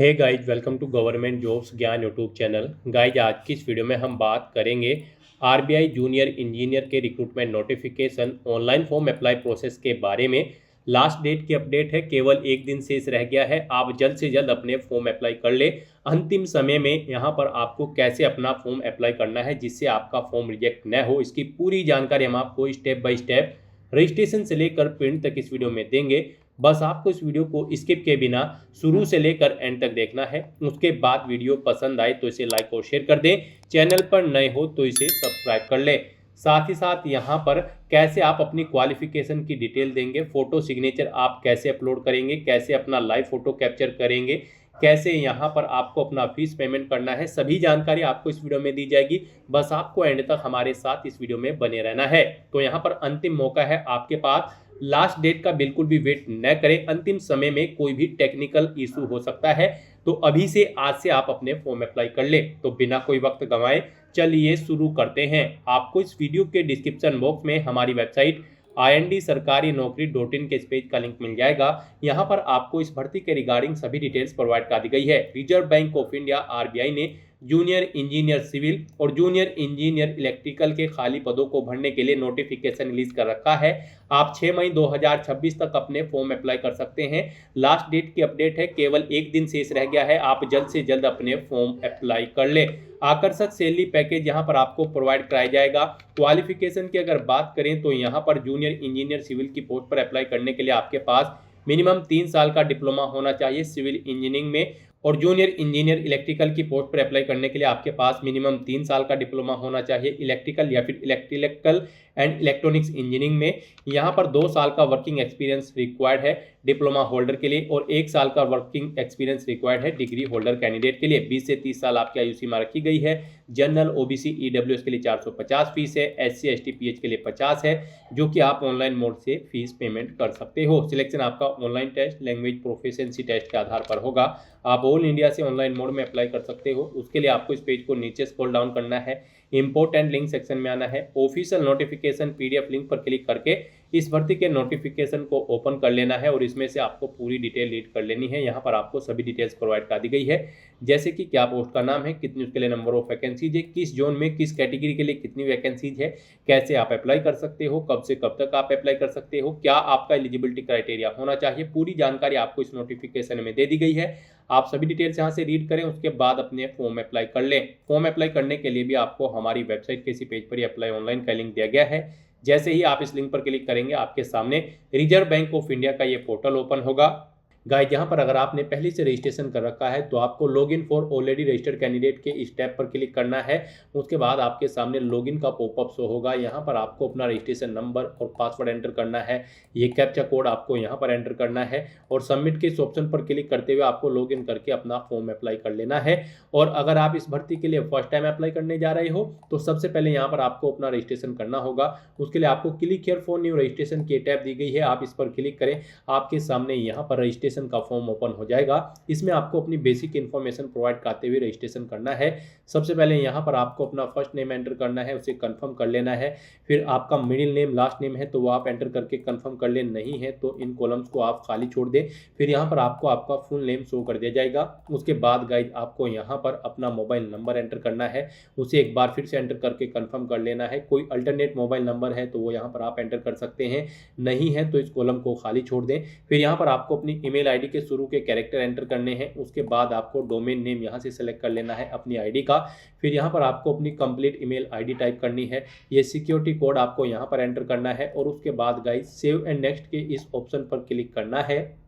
Hey guys, welcome to government jobs Gyan YouTube channel. Guys, आज की इस वीडियो में हम बात करेंगे आरबीआई जूनियर इंजीनियर के recruitment notification online form apply process के बारे में। लास्ट डेट की अपडेट है, केवल एक दिन शेष रह गया है। आप जल्द से जल्द अपने फॉर्म अप्लाई कर ले। अंतिम समय में यहाँ पर आपको कैसे अपना फॉर्म अप्लाई करना है जिससे आपका फॉर्म रिजेक्ट न हो, इसकी पूरी जानकारी हम आपको स्टेप बाय स्टेप रजिस्ट्रेशन से लेकर प्रिंट तक इस वीडियो में देंगे। बस आपको इस वीडियो को स्किप के बिना शुरू से लेकर एंड तक देखना है। उसके बाद वीडियो पसंद आए तो इसे लाइक और शेयर कर दें। चैनल पर नए हो तो इसे सब्सक्राइब कर लें। साथ ही साथ यहाँ पर कैसे आप अपनी क्वालिफिकेशन की डिटेल देंगे, फोटो सिग्नेचर आप कैसे अपलोड करेंगे, कैसे अपना लाइव फोटो कैप्चर करेंगे, कैसे यहाँ पर आपको अपना फीस पेमेंट करना है, सभी जानकारी आपको इस वीडियो में दी जाएगी। बस आपको एंड तक हमारे साथ इस वीडियो में बने रहना है। तो यहाँ पर अंतिम मौका है आपके पास। लास्ट डेट का बिल्कुल भी वेट न करें। अंतिम समय में कोई भी टेक्निकल इशू हो सकता है, तो अभी से आज से आप अपने फॉर्म अप्लाई कर ले। तो बिना कोई वक्त गंवाए चलिए शुरू करते हैं। आपको इस वीडियो के डिस्क्रिप्शन बॉक्स में हमारी वेबसाइट IND-sarkari-naukri.in के इस पेज का लिंक मिल जाएगा। यहाँ पर आपको इस भर्ती के रिगार्डिंग सभी डिटेल्स प्रोवाइड कर दी गई है। Reserve bank of India RBI ने जूनियर इंजीनियर सिविल और जूनियर इंजीनियर इलेक्ट्रिकल के खाली पदों को भरने के लिए नोटिफिकेशन रिलीज कर रखा है। आप 6 मई 2026 तक अपने फॉर्म अप्लाई कर सकते हैं। लास्ट डेट की अपडेट है, केवल एक दिन शेष रह गया है। आप जल्द से जल्द अपने फॉर्म अप्लाई कर ले। आकर्षक सैलरी पैकेज यहाँ पर आपको प्रोवाइड कराया जाएगा। क्वालिफिकेशन की अगर बात करें तो यहाँ पर जूनियर इंजीनियर सिविल की पोस्ट पर अप्लाई करने के लिए आपके पास मिनिमम 3 साल का डिप्लोमा होना चाहिए सिविल इंजीनियरिंग में, और जूनियर इंजीनियर इलेक्ट्रिकल की पोस्ट पर अप्लाई करने के लिए आपके पास मिनिमम 3 साल का डिप्लोमा होना चाहिए इलेक्ट्रिकल या फिर इलेक्ट्रिकल एंड इलेक्ट्रॉनिक्स इंजीनियरिंग में। यहाँ पर 2 साल का वर्किंग एक्सपीरियंस रिक्वायर्ड है डिप्लोमा होल्डर के लिए, और 1 साल का वर्किंग एक्सपीरियंस रिक्वायर्ड है डिग्री होल्डर कैंडिडेट के लिए। 20 से 30 साल आपकी आयु सीमा रखी गई है। जनरल, ओबीसी, ईडब्ल्यूएस के लिए 450 फीस है। SC ST PH के लिए 50 है, जो कि आप ऑनलाइन मोड से फीस पेमेंट कर सकते हो। सिलेक्शन आपका online test, language proficiency test के आधार पर होगा। आप ऑल इंडिया से ऑनलाइन मोड में अप्लाई कर सकते हो। उसके लिए आपको इस पेज को नीचे स्क्रॉल डाउन करना है, इंपोर्टेंट लिंक सेक्शन में आना है, ऑफिशियल नोटिफिकेशन PDF लिंक पर क्लिक करके इस भर्ती के नोटिफिकेशन को ओपन कर लेना है, और इसमें से आपको पूरी डिटेल रीड कर लेनी है। यहाँ पर आपको सभी डिटेल्स प्रोवाइड कर दी गई है, जैसे कि क्या पोस्ट का नाम है, कितनी उसके लिए नंबर ऑफ वैकेंसीज है, किस जोन में किस कैटेगरी के लिए कितनी वैकेंसीज है, कैसे आप अप्लाई कर सकते हो, कब से कब तक आप अप्लाई कर सकते हो, क्या आपका एलिजिबिलिटी क्राइटेरिया होना चाहिए। पूरी जानकारी आपको इस नोटिफिकेशन में दे दी गई है। आप सभी डिटेल्स यहाँ से रीड करें, उसके बाद अपने फॉर्म अप्लाई कर लें। फॉर्म अप्लाई करने के लिए भी आपको हमारी वेबसाइट के इसी पेज पर ही अप्लाई ऑनलाइन का लिंक दिया गया है। जैसे ही आप इस लिंक पर क्लिक करेंगे, आपके सामने रिजर्व बैंक ऑफ इंडिया का ये पोर्टल ओपन होगा। गाइज, यहाँ पर अगर आपने पहले से रजिस्ट्रेशन कर रखा है तो आपको login for already registered candidate के इस टैब पर क्लिक करना है। उसके बाद आपके सामने लॉगिन का पॉपअप शो होगा। यहाँ पर आपको अपना रजिस्ट्रेशन नंबर और पासवर्ड एंटर करना है। ये कैप्चा कोड आपको यहाँ पर एंटर करना है, और सबमिट के इस ऑप्शन पर क्लिक करते हुए आपको लॉगिन करके अपना फॉर्म अप्लाई कर लेना है। और अगर आप इस भर्ती के लिए फर्स्ट टाइम अप्लाई करने जा रहे हो तो सबसे पहले यहाँ पर आपको अपना रजिस्ट्रेशन करना होगा। उसके लिए आपको click here for new registration की टैब दी गई है, आप इस पर क्लिक करें। आपके सामने यहाँ पर रजिस्ट्रेशन का फॉर्म ओपन हो जाएगा। इसमें आपको अपनी बेसिक इन्फॉर्मेशन प्रोवाइड करते हुए रजिस्ट्रेशन करना है। सबसे पहले यहाँ पर आपको अपना फर्स्ट नेम एंटर करना है, उसे कंफर्म कर लेना है। फिर आपका मिडिल नेम, लास्ट नेम है तो वो आप एंटर करके कंफर्म कर ले, नहीं है तो इन कॉलम्स को आप खाली छोड़ दें। फिर यहाँ पर आपको आपका फुल नेम शो कर दिया जाएगा। उसके बाद गाइज आपको यहाँ पर अपना मोबाइल नंबर एंटर करना है, उसे एक बार फिर से एंटर करके कंफर्म कर लेना है। कोई अल्टरनेट मोबाइल नंबर है तो वो यहाँ पर आप एंटर कर सकते हैं, नहीं है तो इस कॉलम को खाली छोड़ दें। फिर यहाँ पर आपको अपनी ईमेल आईडी के शुरू के कैरेक्टर एंटर करने हैं। उसके बाद आपको डोमेन नेम यहाँ से सेलेक्ट कर लेना है अपनी आईडी का। फिर यहाँ पर आपको अपनी कंप्लीट ईमेल आईडी टाइप करनी है। ये सिक्योरिटी कोड आपको यहाँ पर एंटर करना है, और उसके बाद गाइस सेव एंड नेक्स्ट के इस ऑप्शन पर क्लिक करना है।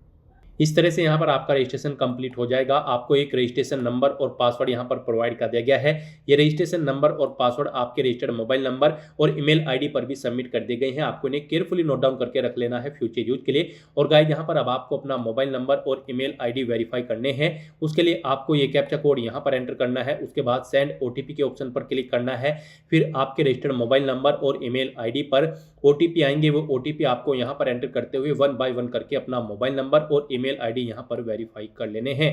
इस तरह से यहाँ पर आपका रजिस्ट्रेशन कंप्लीट हो जाएगा। आपको एक रजिस्ट्रेशन नंबर और पासवर्ड यहाँ पर प्रोवाइड कर दिया गया है। ये रजिस्ट्रेशन नंबर और पासवर्ड आपके रजिस्टर्ड मोबाइल नंबर और ईमेल आईडी पर भी सबमिट कर दिए गए हैं। आपको इन्हें केयरफुली नोट डाउन करके रख लेना है फ्यूचर यूज के लिए। और गाइस, यहाँ पर अब आपको अपना मोबाइल नंबर और ईमेल आईडी वेरीफाई करने हैं। उसके लिए आपको ये कैप्चा कोड यहाँ पर एंटर करना है। उसके बाद सेंड OTP के ऑप्शन पर क्लिक करना है। फिर आपके रजिस्टर्ड मोबाइल नंबर और ईमेल आईडी पर OTP आएंगे। वो OTP आपको यहाँ पर एंटर करते हुए 1 बाय 1 करके अपना मोबाइल नंबर और ईमेल आईडी यहाँ पर वेरीफाई कर लेने हैं।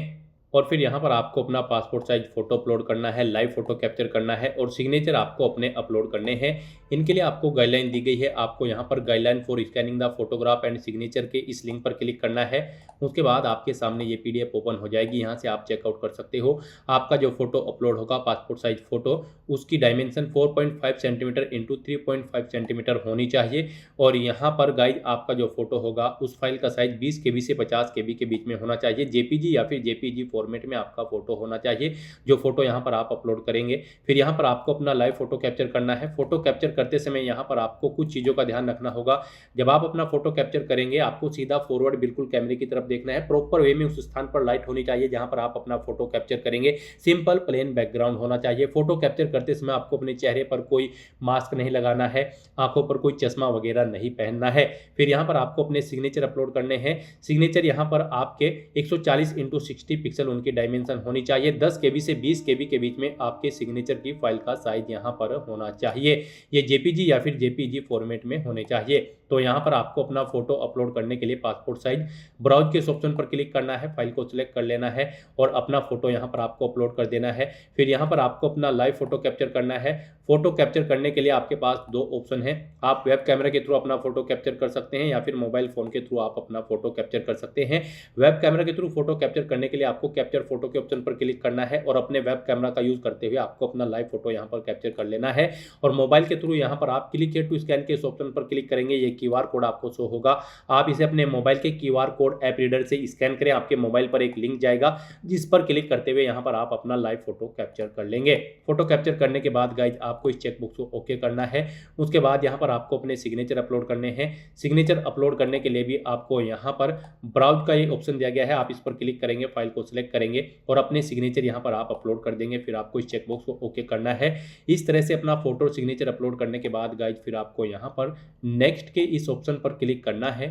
और फिर यहाँ पर आपको अपना पासपोर्ट साइज फ़ोटो अपलोड करना है, लाइव फ़ोटो कैप्चर करना है और सिग्नेचर आपको अपने अपलोड करने हैं। इनके लिए आपको गाइडलाइन दी गई है। आपको यहाँ पर guideline for scanning the photograph and signature के इस लिंक पर क्लिक करना है। उसके बाद आपके सामने ये पीडीएफ ओपन हो जाएगी। यहाँ से आप चेकआउट कर सकते हो। आपका जो फोटो अपलोड होगा पासपोर्ट साइज फ़ोटो, उसकी डायमेंशन 4.5 सेंटीमीटर इंटू 3.5 सेंटीमीटर होनी चाहिए। और यहाँ पर गाइज आपका जो फोटो होगा उस फाइल का साइज 20 KB से 50 KB के बीच में होना चाहिए। जेपीजी या फिर जेपीजी फॉर्मेट में आपका फोटो होना चाहिए, जो फोटो यहाँ पर आप अपलोड करेंगे। फिर यहाँ पर आपको अपना लाइव फोटो कैप्चर करना है। फोटो कैप्चर करते समय यहाँ पर आपको कुछ चीज़ों का ध्यान रखना होगा। जब आप अपना फोटो कैप्चर करेंगे आपको सीधा फॉरवर्ड बिल्कुल कैमरे की तरफ देखना है। प्रॉपर वे में उस स्थान पर लाइट होनी चाहिए जहाँ पर आप अपना फोटो कैप्चर करेंगे। सिंपल प्लेन बैकग्राउंड होना चाहिए। फोटो कैप्चर करते समय आपको अपने चेहरे पर कोई मास्क नहीं लगाना है, आंखों पर कोई चश्मा वगैरह नहीं पहनना है। फिर यहाँ पर आपको अपने सिग्नेचर अपलोड करने हैं। सिग्नेचर यहाँ पर आपके 140 इंटू 60 पिक्सल उनकी डायमेंशन होनी चाहिए। 10 KB से 20 KB के बीच में आपके सिग्नेचर की फाइल का साइज यहाँ पर होना चाहिए। ये जेपीजी या फिर जेपीजी फॉर्मेट में होने चाहिए। तो यहाँ पर आपको अपना फोटो अपलोड करने के लिए पासपोर्ट साइज ब्राउज के इस ऑप्शन पर क्लिक करना है, फाइल को सिलेक्ट कर लेना है और अपना फोटो यहाँ पर आपको अपलोड कर देना है। फिर यहाँ पर आपको अपना लाइव फोटो कैप्चर करना है। फोटो कैप्चर करने के लिए आपके पास दो ऑप्शन है। आप वेब कैमरा के थ्रू अपना फोटो कैप्चर कर सकते हैं या फिर मोबाइल फोन के थ्रू आप अपना फोटो कैप्चर कर सकते हैं। वेब कैमरा के थ्रू फोटो कैप्चर करने के लिए आपको कैप्चर फोटो के ऑप्शन पर क्लिक करना है और अपने वेब कैमरा का यूज करते हुए आपको अपना लाइव फोटो यहाँ पर कैप्चर कर लेना है। और मोबाइल के थ्रू यहाँ पर आप क्लिक हियर टू स्कैन के इस ऑप्शन पर क्लिक करेंगे। ये क्यूआर कोड आपको शो होगा। आप इसे अपने मोबाइल के क्यूआर कोड ऐप रीडर से स्कैन करें। आपके मोबाइल पर एक लिंक जाएगा जिस पर क्लिक करते हुए यहाँ पर आप अपना लाइव फोटो कैप्चर कर लेंगे। फोटो कैप्चर करने के बाद गाइज आपको इस चेकबॉक्स को ओके करना है। उसके बाद यहाँ पर आपको अपने सिग्नेचर अपलोड करने हैं। सिग्नेचर अपलोड करने के लिए भी आपको यहाँ पर ब्राउज का ये ऑप्शन दिया गया है। आप इस पर क्लिक करेंगे, फाइल को सिलेक्ट करेंगे और अपने सिग्नेचर यहाँ पर आप अपलोड कर देंगे। फिर आपको इस चेकबॉक्स को ओके करना है। इस तरह से अपना फोटो और सिग्नेचर अपलोड करने के बाद गाइज फिर आपको यहाँ पर नेक्स्ट के इस ऑप्शन पर क्लिक करना है।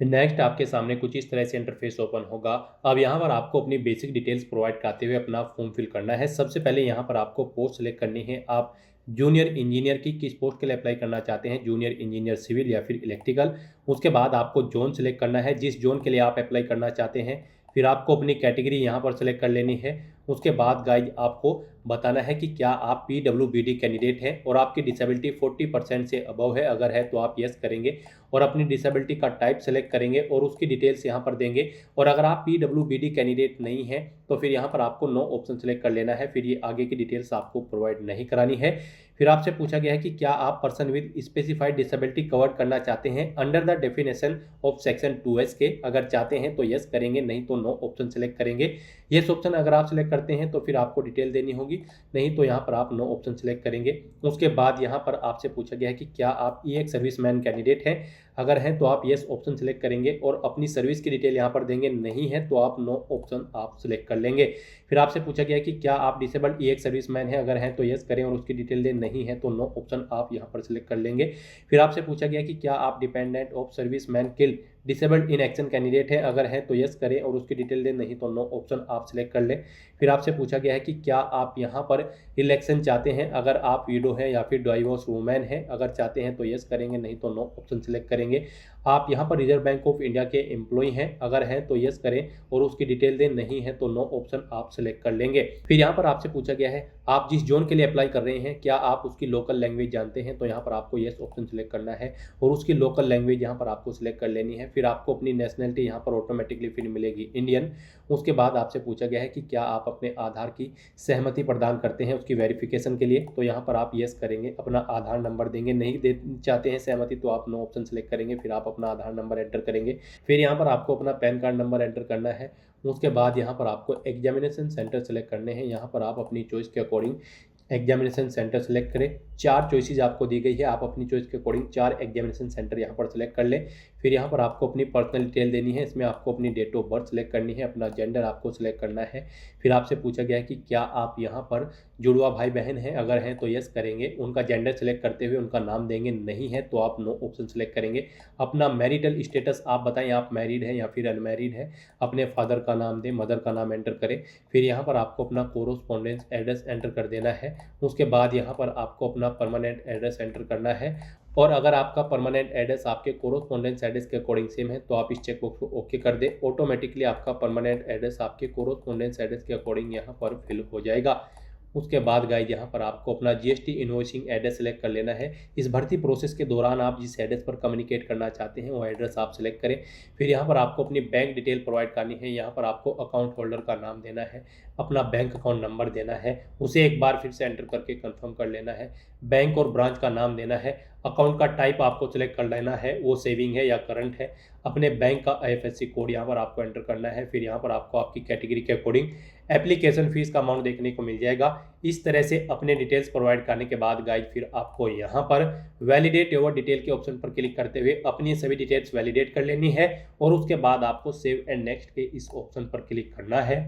नेक्स्ट आपके सामने कुछ इस तरह से इंटरफेस ओपन होगा। अब यहाँ पर आपको अपनी बेसिक डिटेल्स प्रोवाइड कराते हुए अपना फॉर्म फिल करना है। सबसे पहले यहाँ पर आपको पोस्ट सेलेक्ट करनी है। आप जूनियर इंजीनियर की किस पोस्ट के लिए अप्लाई करना चाहते हैं, जूनियर इंजीनियर सिविल या फिर इलेक्ट्रिकल। उसके बाद आपको जोन सेलेक्ट करना है, जिस जोन के लिए आप अप्लाई करना चाहते हैं। फिर आपको अपनी कैटेगरी यहाँ पर सेलेक्ट कर लेनी है। उसके बाद गाइज आपको बताना है कि क्या आप PWBD कैंडिडेट हैं और आपकी डिसेबिलिटी 40% से अबव है। अगर है तो आप यस करेंगे और अपनी डिसेबिलिटी का टाइप सेलेक्ट करेंगे और उसकी डिटेल्स यहाँ पर देंगे। और अगर आप PWBD कैंडिडेट नहीं है तो फिर यहाँ पर आपको नो ऑप्शन सेलेक्ट कर लेना है। फिर ये आगे की डिटेल्स आपको प्रोवाइड नहीं करानी है। फिर आपसे पूछा गया है कि क्या आप person with specified disability cover करना चाहते हैं under the definition of section 2S के। अगर चाहते हैं तो यस करेंगे, नहीं तो नो ऑप्शन सेलेक्ट करेंगे। यस ऑप्शन अगर आप सेलेक्ट करते हैं तो फिर आपको डिटेल देनी होगी, नहीं तो यहाँ पर आप नो ऑप्शन सेलेक्ट करेंगे। उसके बाद यहाँ पर आपसे पूछा गया है कि क्या आप एक सर्विसमैन कैंडिडेट हैं। अगर हैं तो आप यस ऑप्शन सेलेक्ट करेंगे और अपनी सर्विस की डिटेल यहाँ पर देंगे, नहीं है तो आप नो ऑप्शन आप सेलेक्ट कर लेंगे। फिर आपसे पूछा गया है कि क्या आप डिसेबल्ड एक सर्विसमैन हैं। अगर हैं तो यस करें और उसकी डिटेल दें, नहीं है तो नो ऑप्शन आप यहाँ पर सेलेक्ट कर लेंगे। फिर आपसे पूछा गया कि क्या आप dependent of serviceman kill disabled in action candidate है। अगर हैं तो यस करें और उसकी डिटेल दें, नहीं तो नो ऑप्शन आप सेलेक्ट कर लें। फिर आपसे पूछा गया है कि क्या आप यहाँ पर इलेक्शन चाहते हैं। अगर आप विडो हैं या फिर डाइवोर्स वुमेन हैं, अगर चाहते हैं तो यस करेंगे, नहीं तो नो ऑप्शन सेलेक्ट करेंगे। आप यहाँ पर रिजर्व बैंक ऑफ इंडिया के एम्प्लॉय हैं। अगर हैं तो यस करें और उसकी डिटेल दें, नहीं है तो नो ऑप्शन आप सेलेक्ट कर लेंगे। फिर यहाँ पर आपसे पूछा गया है आप जिस जोन के लिए अप्लाई कर रहे हैं क्या आप उसकी लोकल लैंग्वेज जानते हैं। तो यहाँ पर आपको यस ऑप्शन सेलेक्ट करना है और उसकी लोकल लैंग्वेज यहाँ पर आपको सिलेक्ट कर लेनी है। फिर आपको अपनी नेशनलिटी यहाँ पर ऑटोमेटिकली फिर मिलेगी इंडियन। उसके बाद आपसे पूछा गया है कि क्या आप अपने आधार की सहमति प्रदान करते हैं उसकी वेरिफिकेशन के लिए। तो यहाँ पर आप यस करेंगे, अपना आधार नंबर देंगे। नहीं दे चाहते हैं सहमति तो आप नो ऑप्शन सेलेक्ट करेंगे। फिर आप अपना आधार नंबर एंटर करेंगे। फिर यहाँ पर आपको अपना पैन कार्ड नंबर एंटर करना है। उसके बाद यहाँ पर आपको एग्जामिनेशन सेंटर सेलेक्ट करने हैं। यहाँ पर आप अपनी चॉइस के अकॉर्डिंग एग्जामिनेशन सेंटर सेलेक्ट करें। 4 चॉइसेस आपको दी गई है, आप अपनी चॉइस के अकॉर्डिंग 4 एग्जामिनेशन सेंटर यहाँ पर सेलेक्ट कर लें। फिर यहाँ पर आपको अपनी पर्सनल डिटेल देनी है। इसमें आपको अपनी डेट ऑफ बर्थ सेलेक्ट करनी है, अपना जेंडर आपको सेलेक्ट करना है। फिर आपसे पूछा गया है कि क्या आप यहाँ पर जुड़वा भाई बहन हैं। अगर हैं तो यस करेंगे, उनका जेंडर सेलेक्ट करते हुए उनका नाम देंगे, नहीं है तो आप नो ऑप्शन सेलेक्ट करेंगे। अपना मैरिटल स्टेटस आप बताएं, आप मैरिड हैं या फिर अनमैरिड है। अपने फादर का नाम दें, मदर का नाम एंटर करें। फिर यहाँ पर आपको अपना कोरोस्पोंडेंस एड्रेस एंटर कर देना है। उसके बाद यहाँ पर आपको अपना परमानेंट एड्रेस एंटर करना है और अगर आपका परमानेंट एड्रेस आपके कोरोस्पोंडेंस एड्रेस के अकॉर्डिंग सेम है तो आप इस चेकबॉक्स को ओके कर दें। ऑटोमेटिकली आपका परमानेंट एड्रेस आपके कोरोस्पोंडेंस एड्रेस के अकॉर्डिंग यहाँ पर फिल हो जाएगा। उसके बाद गाइज यहाँ पर आपको अपना जीएसटी इनवॉइसिंग एड्रेस सेलेक्ट कर लेना है। इस भर्ती प्रोसेस के दौरान आप जिस एड्रेस पर कम्युनिकेट करना चाहते हैं वो एड्रेस आप सेलेक्ट करें। फिर यहाँ पर आपको अपनी बैंक डिटेल प्रोवाइड करनी है। यहाँ पर आपको अकाउंट होल्डर का नाम देना है, अपना बैंक अकाउंट नंबर देना है, उसे एक बार फिर से एंटर करके कंफर्म कर लेना है। बैंक और ब्रांच का नाम देना है। अकाउंट का टाइप आपको सेलेक्ट कर लेना है, वो सेविंग है या करंट है। अपने बैंक का आईएफएससी कोड यहाँ पर आपको एंटर करना है। फिर यहाँ पर आपको आपकी कैटेगरी के अकॉर्डिंग एप्लीकेशन फीस का अमाउंट देखने को मिल जाएगा। इस तरह से अपने डिटेल्स प्रोवाइड करने के बाद गाइज फिर आपको यहाँ पर वैलिडेट योर डिटेल के ऑप्शन पर क्लिक करते हुए अपनी सभी डिटेल्स वैलिडेट कर लेनी है और उसके बाद आपको सेव एंड नेक्स्ट के इस ऑप्शन पर क्लिक करना है।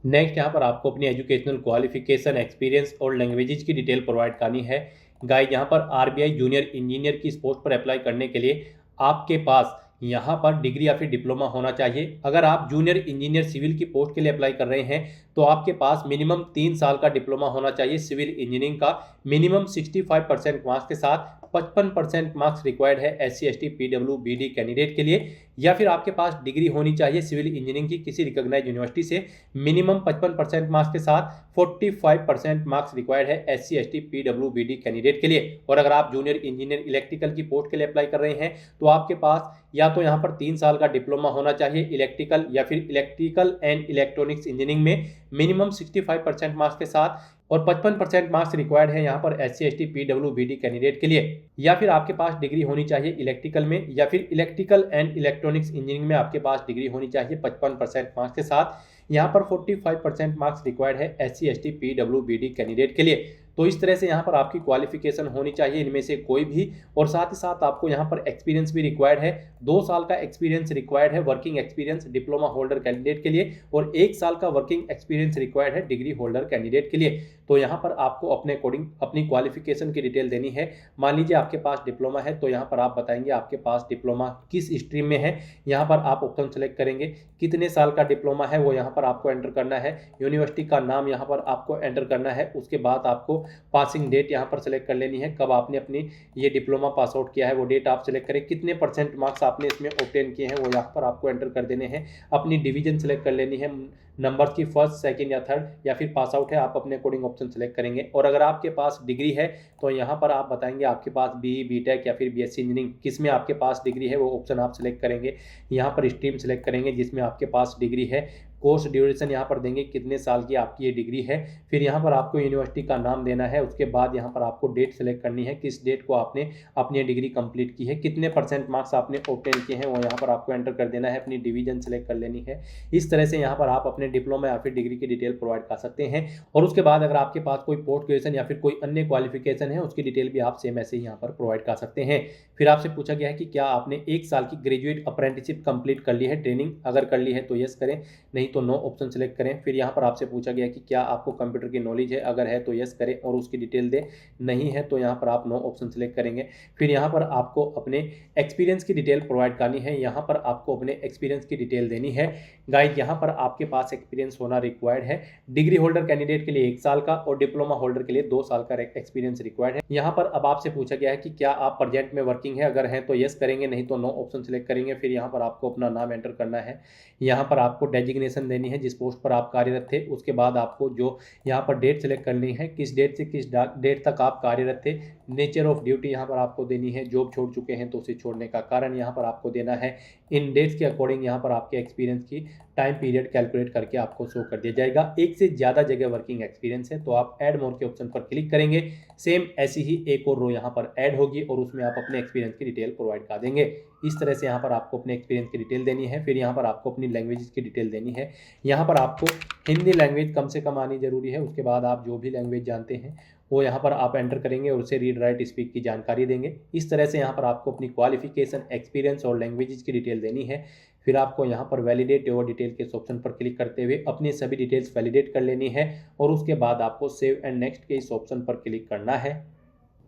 नेक्स्ट यहाँ पर आपको अपनी एजुकेशनल क्वालिफिकेशन, एक्सपीरियंस और लैंग्वेजेज की डिटेल प्रोवाइड करनी है। गाइज यहाँ पर आरबीआई जूनियर इंजीनियर की इस पोस्ट पर अप्लाई करने के लिए आपके पास यहाँ पर डिग्री या फिर डिप्लोमा होना चाहिए। अगर आप जूनियर इंजीनियर सिविल की पोस्ट के लिए अप्लाई कर रहे हैं तो आपके पास मिनिमम 3 साल का डिप्लोमा होना चाहिए सिविल इंजीनियरिंग का, मिनिमम 65% मार्क्स के साथ। 55% मार्क्स रिक्वायर्ड है SC ST PWBD कैंडिडेट के लिए। या फिर आपके पास डिग्री होनी चाहिए सिविल इंजीनियरिंग की किसी रिकॉग्नाइज्ड यूनिवर्सिटी से, मिनिमम 55% मार्क्स के साथ। 45% मार्क्स रिक्वायर्ड है SC ST PWBD कैंडिडेट के लिए। और अगर आप जूनियर इंजीनियर इलेक्ट्रिकल की पोस्ट के लिए अप्लाई कर रहे हैं तो आपके पास या तो यहाँ पर 3 साल का डिप्लोमा होना चाहिए इलेक्ट्रिकल या फिर इलेक्ट्रिकल एंड इलेक्ट्रॉनिक्स इंजीनियरिंग में, मिनिमम 65% मार्क्स के साथ। और 55% मार्क्स रिक्वायर्ड है यहाँ पर SC ST PWBD कैंडिडेट के लिए। या फिर आपके पास डिग्री होनी चाहिए इलेक्ट्रिकल में या फिर इलेक्ट्रिकल एंड इलेक्ट्रॉनिक्स इंजीनियरिंग में आपके पास डिग्री होनी चाहिए 55% मार्क्स के साथ। यहाँ पर 45% मार्क्स रिक्वायर्ड है SC ST PWBD कैंडिडेट के लिए। तो इस तरह से यहाँ पर आपकी क्वालिफिकेशन होनी चाहिए इनमें से कोई भी। और साथ ही साथ आपको यहाँ पर एक्सपीरियंस भी रिक्वायर्ड है। 2 साल का एक्सपीरियंस रिक्वायर्ड है working experience diploma holder candidate के लिए और 1 साल का वर्किंग एक्सपीरियंस रिक्वायर्ड है डिग्री होल्डर कैंडिडेट के लिए। तो यहाँ पर आपको अपने अकॉर्डिंग अपनी क्वालिफिकेशन की डिटेल देनी है। मान लीजिए आपके पास डिप्लोमा है तो यहाँ पर आप बताएंगे आपके पास डिप्लोमा किस स्ट्रीम में है। यहाँ पर आप ऑप्शन सेलेक्ट करेंगे, कितने साल का डिप्लोमा है वो यहाँ पर आपको एंटर करना है। यूनिवर्सिटी का नाम यहाँ पर आपको एंटर करना है। उसके बाद आपको पासिंग डेट यहाँ पर सेलेक्ट कर लेनी है, कब आपने अपनी ये डिप्लोमा पास आउट किया है वो डेट आप सेलेक्ट करें। कितने % मार्क्स आपने इसमें ऑब्टेन किए हैं वो यहाँ पर आपको एंटर कर देने हैं। अपनी डिवीजन सेलेक्ट कर लेनी है, नंबर्स की फर्स्ट, सेकंड या थर्ड या फिर पास आउट है आप अपने अकॉर्डिंग ऑप्शन सेलेक्ट करेंगे। और अगर आपके पास डिग्री है तो यहाँ पर आप बताएंगे आपके पास BE BTech या फिर BSc इंजीनियरिंग किस में आपके पास डिग्री है वो ऑप्शन आप सेलेक्ट करेंगे। यहाँ पर स्ट्रीम सेलेक्ट करेंगे जिसमें आपके पास डिग्री है। कोर्स ड्यूरेशन यहाँ पर देंगे कितने साल की आपकी ये डिग्री है। फिर यहाँ पर आपको यूनिवर्सिटी का नाम देना है। उसके बाद यहाँ पर आपको डेट सेलेक्ट करनी है, किस डेट को आपने अपनी डिग्री कंप्लीट की है, कितने % मार्क्स आपने ऑब्टेन किए हैं वो यहाँ पर आपको एंटर कर देना है। अपनी डिवीजन सेलेक्ट कर लेनी है। इस तरह से यहाँ पर आप अपने डिप्लोमा या फिर डिग्री की डिटेल प्रोवाइड कर सकते हैं। और उसके बाद अगर आपके पास कोई पोस्ट ग्रेजुएशन या फिर कोई अन्य क्वालिफिकेशन है उसकी डिटेल भी आप सेम ऐसे ही यहाँ पर प्रोवाइड कर सकते हैं। फिर आपसे पूछा गया है कि क्या आपने 1 साल की ग्रेजुएट अप्रेंटिसशिप कंप्लीट कर ली है, ट्रेनिंग अगर कर ली है तो यस करें, नहीं तो नो ऑप्शन सेलेक्ट करें। फिर यहाँ पर आपसे पूछा गया कि क्या आपको कंप्यूटर की नॉलेज है, अगर है तो यस करें और उसकी डिटेल दें, नहीं है तो यहाँ पर आप नो ऑप्शन सेलेक्ट करेंगे। फिर यहाँ पर आपको अपने एक्सपीरियंस की डिटेल प्रोवाइड करनी है। यहाँ पर आपको अपने एक्सपीरियंस की डिटेल देनी है। गाइज यहाँ पर आपके पास एक्सपीरियंस होना रिक्वायर्ड है। डिग्री होल्डर कैंडिडेट के लिए 1 साल का और डिप्लोमा होल्डर के लिए 2 साल का एक्सपीरियंस रिक्वायर्ड है। यहाँ पर अब आपसे पूछा गया है कि क्या आप प्रेजेंट में वर्किंग है, अगर है तो यस करेंगे, नहीं तो नो ऑप्शन सेलेक्ट करेंगे। फिर यहाँ पर आपको अपना नाम एंटर करना है। यहाँ पर आपको डेजिग्नेशन देनी है जिस पोस्ट पर आप कार्यरत थे। उसके बाद आपको जो यहाँ पर डेट सेलेक्ट करनी है, किस डेट से किस डेट तक आप कार्यरत थे। नेचर ऑफ ड्यूटी यहाँ पर आपको देनी है, जॉब छोड़ चुके हैं तो उसे छोड़ने का कारण यहाँ पर आपको देना है। इन डेट्स के अकॉर्डिंग यहाँ पर आपके एक्सपीरियंस की टाइम पीरियड कैलकुलेट करके आपको शो कर दिया जाएगा। एक से ज़्यादा जगह वर्किंग एक्सपीरियंस है तो आप ऐड मोर के ऑप्शन पर क्लिक करेंगे। सेम ऐसी ही एक और रो यहाँ पर ऐड होगी और उसमें आप अपने एक्सपीरियंस की डिटेल प्रोवाइड कर देंगे। इस तरह से यहाँ पर आपको अपने एक्सपीरियंस की डिटेल देनी है। फिर यहाँ पर आपको अपनी लैंग्वेज की डिटेल देनी है। यहाँ पर आपको हिंदी लैंग्वेज कम से कम आनी जरूरी है। उसके बाद आप जो भी लैंग्वेज जानते हैं वो यहाँ पर आप एंटर करेंगे और उसे रीड राइट स्पीक की जानकारी देंगे। इस तरह से यहाँ पर आपको अपनी क्वालिफिकेशन, एक्सपीरियंस और लैंग्वेजेस की डिटेल देनी है। फिर आपको यहाँ पर वैलिडेट योर डिटेल के इस ऑप्शन पर क्लिक करते हुए अपनी सभी डिटेल्स वैलिडेट कर लेनी है और उसके बाद आपको सेव एंड नेक्स्ट के इस ऑप्शन पर क्लिक करना है।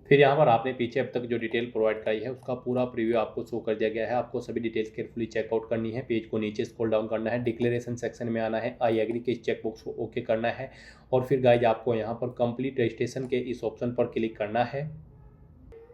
फिर यहाँ पर आपने पीछे अब तक जो डिटेल प्रोवाइड कराई है उसका पूरा प्रीव्यू आपको शो कर दिया गया है। आपको सभी डिटेल्स केयरफुली चेकआउट करनी है। पेज को नीचे स्क्रॉल डाउन करना है, डिक्लेरेशन सेक्शन में आना है, आई एग्री के इस चेकबॉक्स को ओके करना है और फिर गाइज आपको यहाँ पर कंप्लीट रजिस्ट्रेशन के इस ऑप्शन पर क्लिक करना है।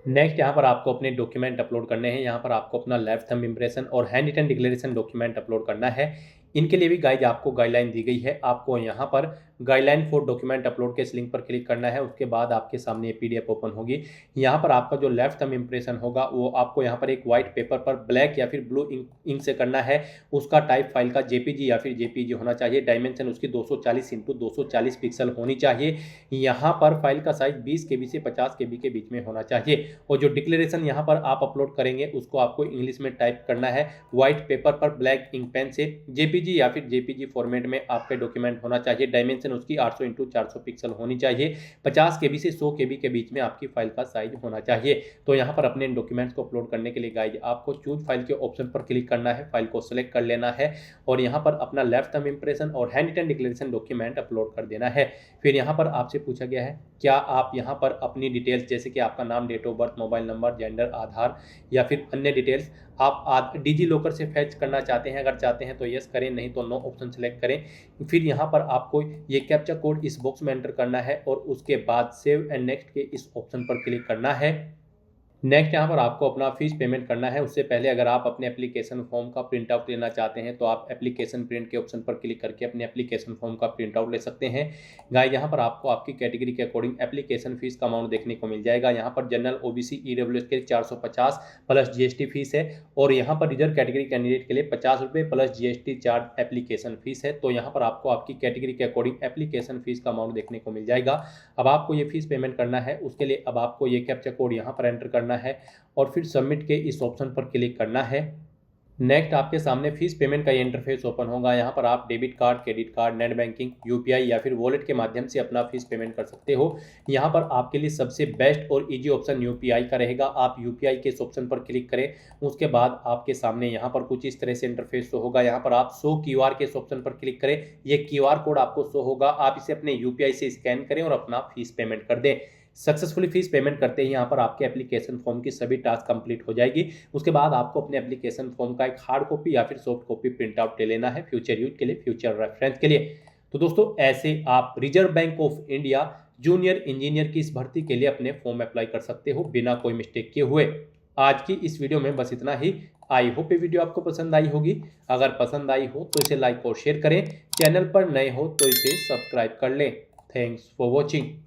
नेक्स्ट यहाँ पर आपको अपने डॉक्यूमेंट अपलोड करने हैं। यहाँ पर आपको अपना लेफ्ट थंब इम्प्रेशन और handwritten declaration document upload करना है। इनके लिए भी गाइज आपको गाइडलाइन दी गई है। आपको यहाँ पर गाइडलाइन फॉर डॉक्यूमेंट अपलोड के इस लिंक पर क्लिक करना है। उसके बाद आपके सामने ये पीडीएफ ओपन होगी। यहाँ पर आपका जो लेफ्ट थंब इम्प्रेशन होगा वो आपको यहाँ पर एक व्हाइट पेपर पर ब्लैक या फिर ब्लू इंक से करना है। उसका टाइप फाइल का जेपीजी या फिर जेपीजी होना चाहिए। डायमेंशन उसकी 240x240 पिक्सल होनी चाहिए। यहाँ पर फाइल का साइज 20 KB से 50 KB के बीच में होना चाहिए। और जो डिक्लेरेशन यहाँ पर आप अपलोड करेंगे उसको आपको इंग्लिश में टाइप करना है व्हाइट पेपर पर ब्लैक इंक पेन से। जेपीजी या फिर जेपीजी फॉर्मेट में आपका डॉक्यूमेंट होना चाहिए। डायमेंशन उसकी 800x400 पिक्सल होनी चाहिए। 50 KB से 100 KB के बीच में आपकी फाइल का साइज होना चाहिए। तो यहाँ पर अपने डॉक्यूमेंट्स को अपलोड करने के लिए गाइज आपको चूज फाइल के ऑप्शन पर क्लिक करना है। फाइल को सिलेक्ट कर लेना है और यहाँ पर अपना लेफ्ट थंब इम्प्रेशन और handwritten declaration document upload कर देना है। फिर यहाँ पर आपसे पूछा गया है क्या आप यहाँ पर अपनी डिटेल्स जैसे कि आपका नाम, date of birth, mobile number, gender, Aadhaar या फिर अन्य डिटेल्स आप डिजी लॉकर से फैच करना चाहते हैं। अगर चाहते हैं तो यस करें, नहीं तो नो ऑप्शन सेलेक्ट करें। फिर यहाँ पर आपको ये कैप्चा कोड इस बॉक्स में एंटर करना है और उसके बाद सेव एंड नेक्स्ट के इस ऑप्शन पर क्लिक करना है। नेक्स्ट यहाँ पर आपको अपना फीस पेमेंट करना है। उससे पहले अगर आप अपने एप्लीकेशन फॉर्म का प्रिंट आउट लेना चाहते हैं तो आप एप्लीकेशन प्रिंट के ऑप्शन पर क्लिक करके अपने एप्लीकेशन फॉर्म का प्रिंट आउट ले सकते हैं। गाइस यहाँ पर आपको आपकी कैटेगरी के अकॉर्डिंग एप्लीकेशन फीस का अमाउंट देखने को मिल जाएगा। यहाँ पर जनरल, ओबीसी, ईडब्ल्यूएस के 450 प्लस जीएसटी फीस है और यहाँ पर रिजर्व कैटेगरी कैंडिडेट के लिए 50 रुपये plus GST charge application fees है। तो यहाँ पर आपको आपकी कैटेगरी के अकॉर्डिंग एप्लीकेशन फीस का अमाउंट देखने को मिल जाएगा। अब आपको ये फीस पेमेंट करना है। उसके लिए अब आपको ये कैप्चा कोड यहाँ पर एंटर करना है और फिर सबमिट के इस ऑप्शन पर क्लिक करना है। नेक्स्ट आपके सामने फीस पेमेंट का ये इंटरफेस ओपन होगा। यहाँ पर आप debit card, credit card, net banking, UPI या फिर वॉलेट के माध्यम से अपना फीस पेमेंट कर सकते हो। यहाँ पर आपके लिए सबसे बेस्ट और इजी ऑप्शन यूपीआई का रहेगा। आप यूपीआई के इस ऑप्शन पर क्लिक करें। उसके बाद आपके सामने यहाँ पर कुछ इस तरह से इंटरफेस शो होगा। यहाँ पर आप शो क्यूआर के इस ऑप्शन पर क्लिक करें। ये क्यूआर कोड आपको शो होगा। आप इसे अपने यूपीआई से स्कैन करें और अपना फीस पेमेंट कर दें। सक्सेसफुली फीस पेमेंट करते ही यहाँ पर आपके एप्लीकेशन फॉर्म की सभी टास्क कंप्लीट हो जाएगी। उसके बाद आपको अपने एप्लीकेशन फॉर्म का एक हार्ड कॉपी या फिर सॉफ्ट कॉपी प्रिंट आउट ले लेना है फ्यूचर यूज के लिए, फ्यूचर रेफरेंस के लिए। तो दोस्तों ऐसे आप reserve bank of India junior engineer की इस भर्ती के लिए अपने फॉर्म अप्लाई कर सकते हो बिना कोई मिस्टेक किए हुए। आज की इस वीडियो में बस इतना ही। आई होप ये वीडियो आपको पसंद आई होगी। अगर पसंद आई हो तो इसे लाइक और शेयर करें। चैनल पर नए हो तो इसे सब्सक्राइब कर लें। Thanks for watching.